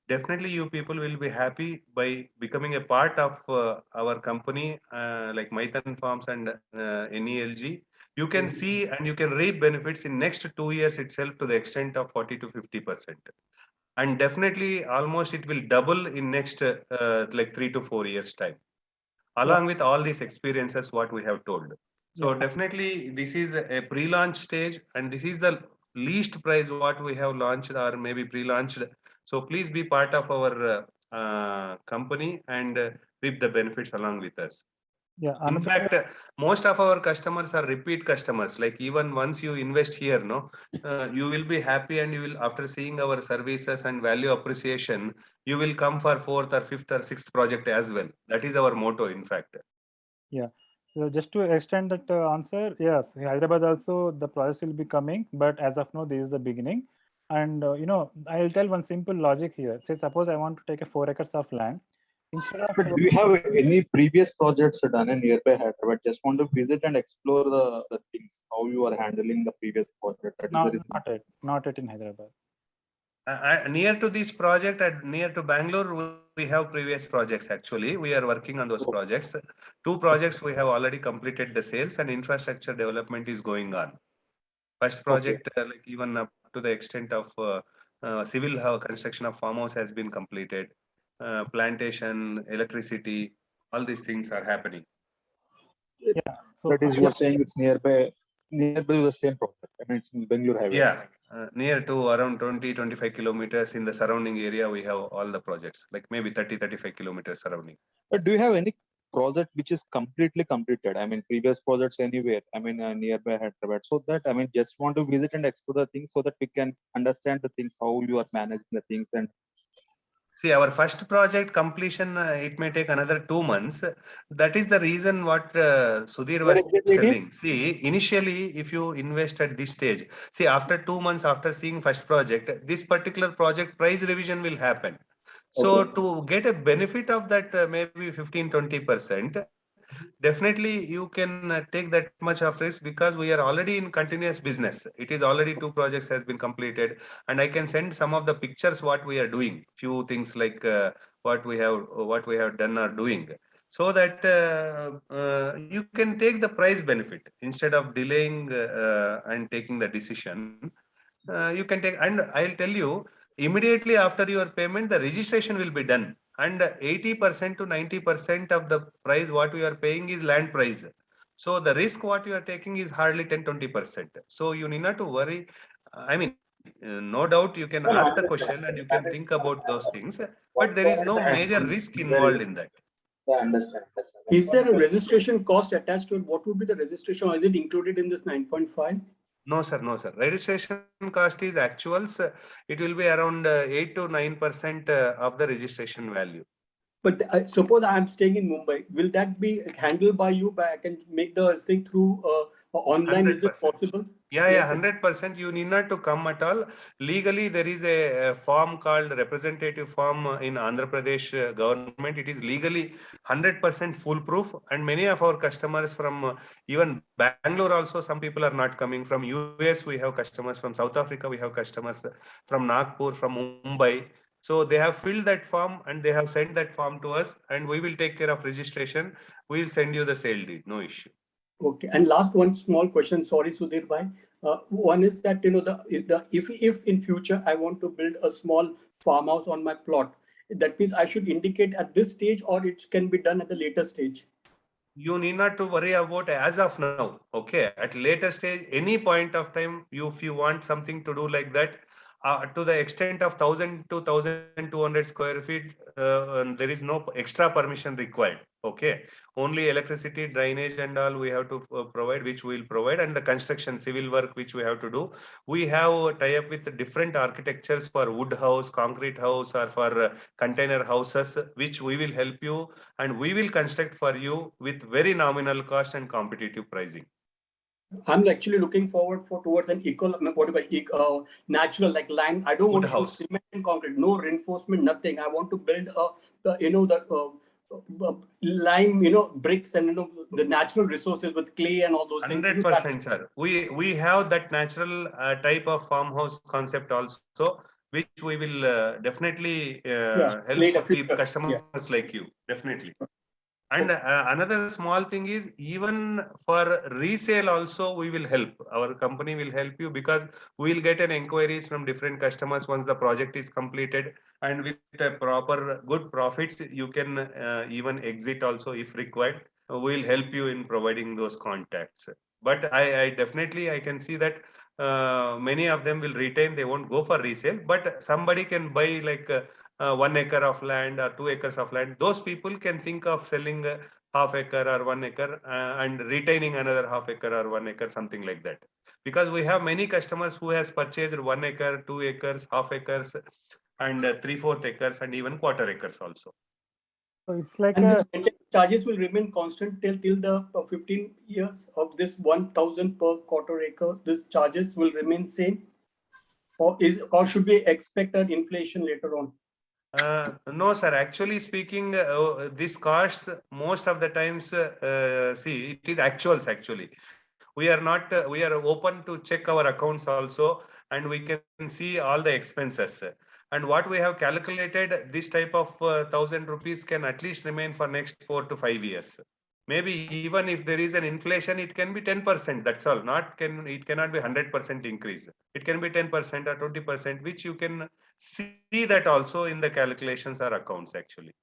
[SPEAKER 2] definitely you people will be happy by becoming a part of our company like Maithan Farms and NELG. You can see and you can reap benefits in next 2 years itself to the extent of 40 to 50%. And definitely almost it will double in next like 3 to 4 years time, along with all these experiences what we have told. So definitely this is a pre-launch stage, and this is the least price what we have launched or maybe pre-launched. So please be part of our company and reap the benefits along with us.
[SPEAKER 1] Yeah.
[SPEAKER 2] In fact, most of our customers are repeat customers. Like even once you invest here, no, you will be happy, and you will, after seeing our services and value appreciation, you will come for fourth or fifth or sixth project as well. That is our motto, in fact.
[SPEAKER 1] Yeah. So just to extend that answer, yes, Hyderabad also the process will be coming, but as of now, this is the beginning. And I'll tell one simple logic here. Say, suppose I want to take a 4 acres of land. Instead of
[SPEAKER 5] But do you have any previous projects done in nearby Hyderabad? Just want to visit and explore the things, how you are handling the previous project. That is the reason.
[SPEAKER 1] not yet in Hyderabad.
[SPEAKER 2] Near to this project, near to Bangalore, we have previous projects. Actually, we are working on those projects. 2 projects we have already completed the sales, and infrastructure development is going on. First project, like even up to the extent of civil construction of farmhouse has been completed. Plantation, electricity, all these things are happening.
[SPEAKER 1] Yeah. So
[SPEAKER 5] That is, you are saying it's nearby the same project. I mean, it's in Bangalore highway.
[SPEAKER 2] Yeah, near to around 20-25 kilometers in the surrounding area, we have all the projects, like maybe 30-35 kilometers surrounding.
[SPEAKER 5] But do you have any project which is completely completed? I mean, previous projects anywhere, I mean, nearby Hyderabad. So that, I mean, just want to visit and explore the things so that we can understand the things, how you are managing the things. And
[SPEAKER 2] see, our first project completion, it may take another 2 months. That is the reason what Sudhir was telling. See, initially, if you invest at this stage, see, after 2 months, after seeing first project, this particular project price revision will happen. So to get a benefit of that, maybe 15-20%, definitely you can take that much of risk, because we are already in continuous business. It is already 2 projects has been completed, and I can send some of the pictures what we are doing, few things like what we have done or doing, so that you can take the price benefit instead of delaying and taking the decision. You can take, and I'll tell you, immediately after your payment, the registration will be done, and 80% to 90% of the price what we are paying is land price. So the risk what you are taking is hardly 10-20%. So you need not to worry. I mean, no doubt you can ask the question and you can think about those things, but there is no major risk involved in that.
[SPEAKER 5] I understand.
[SPEAKER 4] Is there a registration cost attached to it? What would be the registration, or is it included in this 9.5?
[SPEAKER 2] No, sir. No, sir. Registration cost is actuals. It will be around 8 to 9% of the registration value.
[SPEAKER 4] But suppose I'm staying in Mumbai, will that be handled by you? I can make the thing through online.
[SPEAKER 2] 100%.
[SPEAKER 4] Is it possible?
[SPEAKER 2] Yeah, 100%. You need not to come at all. Legally, there is a form called representative form in Andhra Pradesh government. It is legally 100% foolproof, and many of our customers from even Bangalore also, some people are not coming. From US, we have customers. From South Africa, we have customers. From Nagpur, from Mumbai. So they have filled that form and they have sent that form to us, and we will take care of registration. We will send you the sale deed, no issue.
[SPEAKER 4] Okay. And last one small question. Sorry, Sudhir bhai. One is that if in future I want to build a small farmhouse on my plot, that means I should indicate at this stage, or it can be done at the later stage.
[SPEAKER 2] You need not to worry about as of now. Okay, at later stage, any point of time, if you want something to do like that, to the extent of 1,000 to 1,200 square feet, there is no extra permission required. Okay, only electricity, drainage, and all we have to provide, which we will provide, and the construction civil work which we have to do. We have tie up with different architectures for wood house, concrete house, or for container houses, which we will help you, and we will construct for you with very nominal cost and competitive pricing.
[SPEAKER 4] I'm actually looking forward towards an natural, like lime. I don't want to use cement and concrete, no reinforcement, nothing. I want to build lime, bricks and the natural resources with clay and all those
[SPEAKER 2] 100%,
[SPEAKER 4] things.
[SPEAKER 2] sir. We have that natural type of farmhouse concept also, which we will definitely help customers like you, definitely. And another small thing is, even for resale also we will help. Our company will help you, because we will get an inquiries from different customers once the project is completed, and with a proper good profits, you can even exit also if required. We will help you in providing those contacts. But I definitely, I can see that many of them will retain, they won't go for resale, but somebody can buy like 1 acre of land or 2 acres of land. Those people can think of selling half acre or 1 acre and retaining another half acre or 1 acre, something like that. Because we have many customers who has purchased 1 acre, 2 acres, half acres, and 3/4 acres, and even quarter acres also.
[SPEAKER 1] So it's like
[SPEAKER 4] And
[SPEAKER 1] a
[SPEAKER 4] these maintenance charges will remain constant till the 15 years of this 1,000 per quarter acre. These charges will remain same, or should we expect an inflation later on?
[SPEAKER 2] No, sir. Actually speaking, this cost most of the times, see, it is actuals actually. We are not, we are open to check our accounts also, and we can see all the expenses. And what we have calculated, this type of 1,000 rupees can at least remain for next 4 to 5 years. Maybe even if there is an inflation, it can be 10%. That's all. It cannot be 100% increase. It can be 10% or 20%, which you can see that also in the calculations or accounts actually.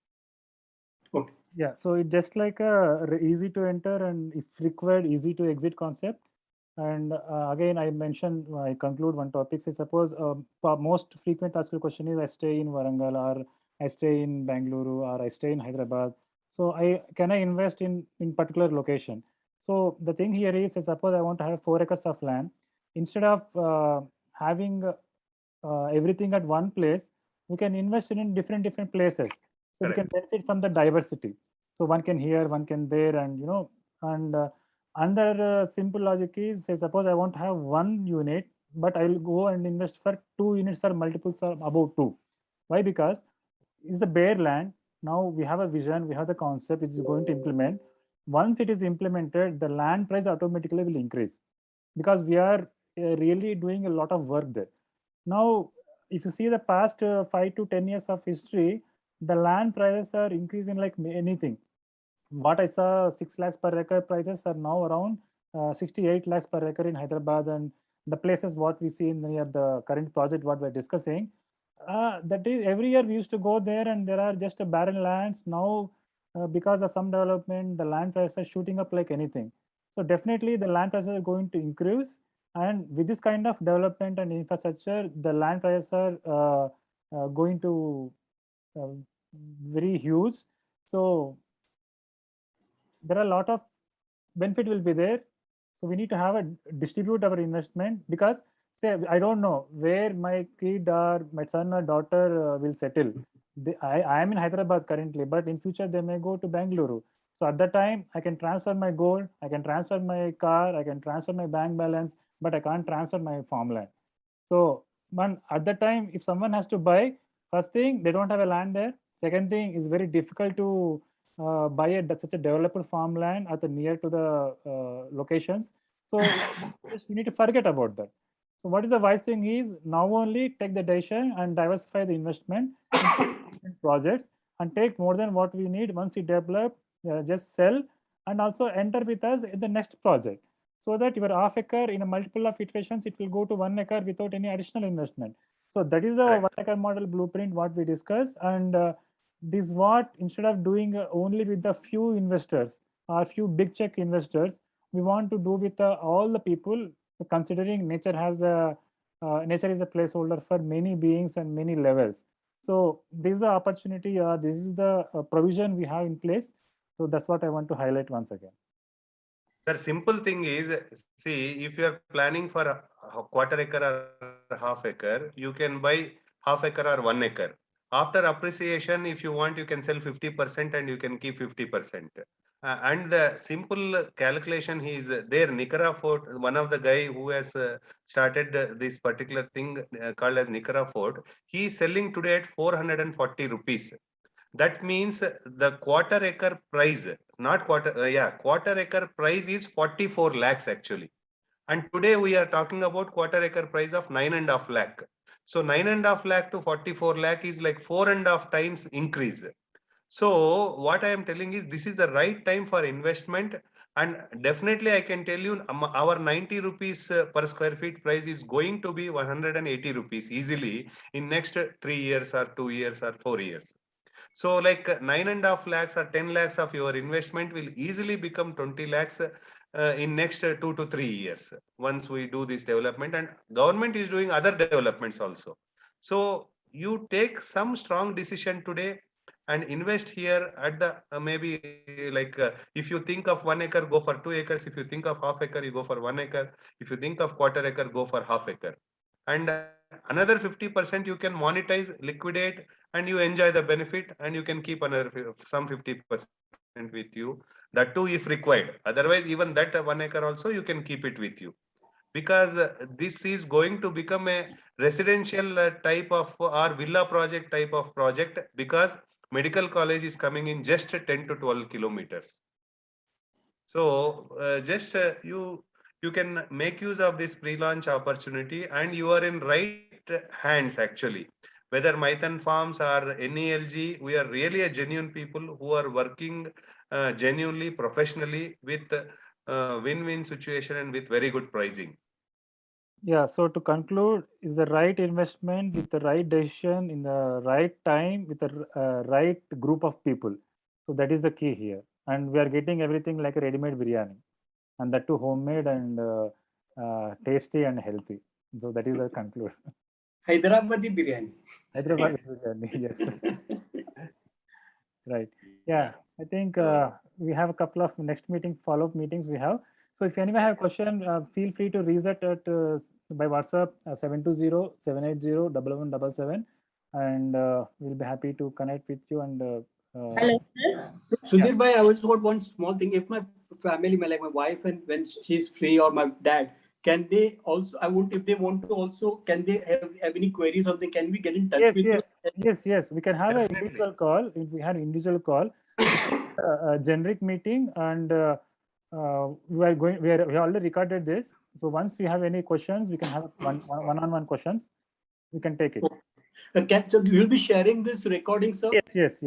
[SPEAKER 4] Okay.
[SPEAKER 1] Yeah, so it's just like a easy to enter and if required, easy to exit concept. And again, I mentioned, I conclude one topic. Say, suppose most frequent asked question is I stay in Warangal, or I stay in Bangalore, or I stay in Hyderabad. So can I invest in particular location? So the thing here is, say, suppose I want to have 4 acres of land. Instead of having everything at one place, we can invest in different places. So we can benefit from the diversity. So one can here, one can there, and and under simple logic is, say, suppose I want to have 1 unit, but I will go and invest for 2 units or multiples or above 2. Why? Because it's the bare land. Now we have a vision, we have the concept which is going to implement. Once it is implemented, the land price automatically will increase because we are really doing a lot of work there. Now, if you see the past 5 to 10 years of history, the land prices are increasing like anything. What I saw, 6 lakhs per acre prices are now around 68 lakhs per acre in Hyderabad, and the places what we see in near the current project what we're discussing. That is, every year we used to go there, and there are just barren lands. Now, because of some development, the land prices are shooting up like anything. So definitely the land prices are going to increase, and with this kind of development and infrastructure, the land prices are going to very huge. So there are a lot of benefit will be there. So we need to have a distribute our investment, because say I don't know where my kid or my son or daughter will settle. I am in Hyderabad currently, but in future they may go to Bangalore. So at that time I can transfer my gold, I can transfer my car, I can transfer my bank balance, but I can't transfer my farmland. So at that time, if someone has to buy, first thing, they don't have a land there. Second thing, is very difficult to buy such a developed farmland at the near to the locations. So just we need to forget about that. So what is the wise thing is, now only take the decision and diversify the investment in projects and take more than what we need. Once we develop, just sell and also enter with us in the next project, so that your half acre in a multiple of iterations, it will go to 1 acre without any additional investment. So that is the
[SPEAKER 2] Correct.
[SPEAKER 1] 1 acre model blueprint what we discussed. And this what, instead of doing only with the few investors or few big check investors, we want to do with all the people, considering nature has a nature is a placeholder for many beings and many levels. So this is the opportunity, this is the provision we have in place. So that's what I want to highlight once again.
[SPEAKER 2] The simple thing is, see, if you are planning for a quarter acre or half acre, you can buy half acre or 1 acre. After appreciation, if you want, you can sell 50% and you can keep 50%. And the simple calculation is there. Nicara Fort, one of the guy who has started this particular thing called as Nicara Fort, he is selling today at 440 rupees. That means the quarter acre price, not quarter acre price is 44 lakhs actually. And today we are talking about quarter acre price of 9.5 lakh. So 9.5 lakh to 44 lakh is like 4.5 times increase. So what I am telling is, this is the right time for investment. And definitely I can tell you our 90 rupees per square feet price is going to be 180 rupees easily in next 3 years or 2 years or 4 years. So like 9.5 lakhs or 10 lakhs of your investment will easily become 20 lakhs. in next 2 to 3 years once we do this development, and government is doing other developments also. So you take some strong decision today and invest here at the maybe like if you think of 1 acre, go for 2 acres. If you think of half acre, you go for 1 acre. If you think of quarter acre, go for half acre. And another 50% you can monetize, liquidate, and you enjoy the benefit, and you can keep another some 50% with you. That too if required. Otherwise, even that 1 acre also you can keep it with you, because this is going to become a residential type of or villa project type of project, because medical college is coming in just 10 to 12 kilometers. So just you can make use of this pre-launch opportunity, and you are in right hands actually. Whether Maithan Farms or NELG, we are really a genuine people who are working genuinely, professionally, with win-win situation and with very good pricing.
[SPEAKER 1] Yeah, so to conclude, is the right investment with the right decision in the right time with the right group of people. So that is the key here. And we are getting everything like a ready-made biryani, and that too homemade and tasty and healthy. So that is the conclusion.
[SPEAKER 4] Hyderabadi biryani.
[SPEAKER 1] Hyderabad biryani, yes. Right. Yeah, I think we have a couple of next meeting, follow-up meetings we have. So if anyone have a question, feel free to raise that at, by WhatsApp 720-780-1177, and we'll be happy to connect with you. And
[SPEAKER 6] Hello, sir.
[SPEAKER 4] Sudhir bhai, I also got one small thing. If my family, like my wife, and when she's free, or my dad, can they also? If they want to also, can they have any queries or something? Can we get in touch with you?
[SPEAKER 1] Yes. We can have an
[SPEAKER 2] Definitely.
[SPEAKER 1] individual call. If we had individual call, a generic meeting, and we already recorded this. So once we have any questions, we can have one-on-one questions. We can take it.
[SPEAKER 4] So you'll be sharing this recording, sir?
[SPEAKER 1] Yes.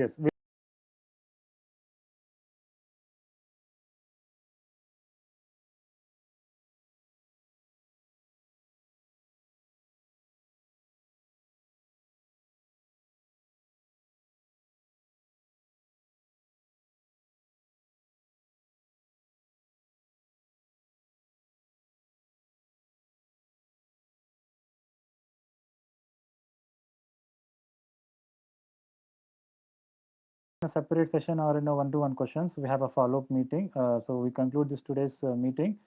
[SPEAKER 1] A separate session or in a one-to-one questions, we have a follow-up meeting. So we conclude this today's meeting.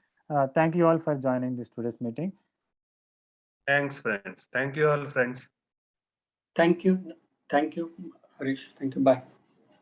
[SPEAKER 1] Thank you all for joining this today's meeting.
[SPEAKER 2] Thanks, friends. Thank you all, friends.
[SPEAKER 4] Thank you, Harish. Thank you. Bye.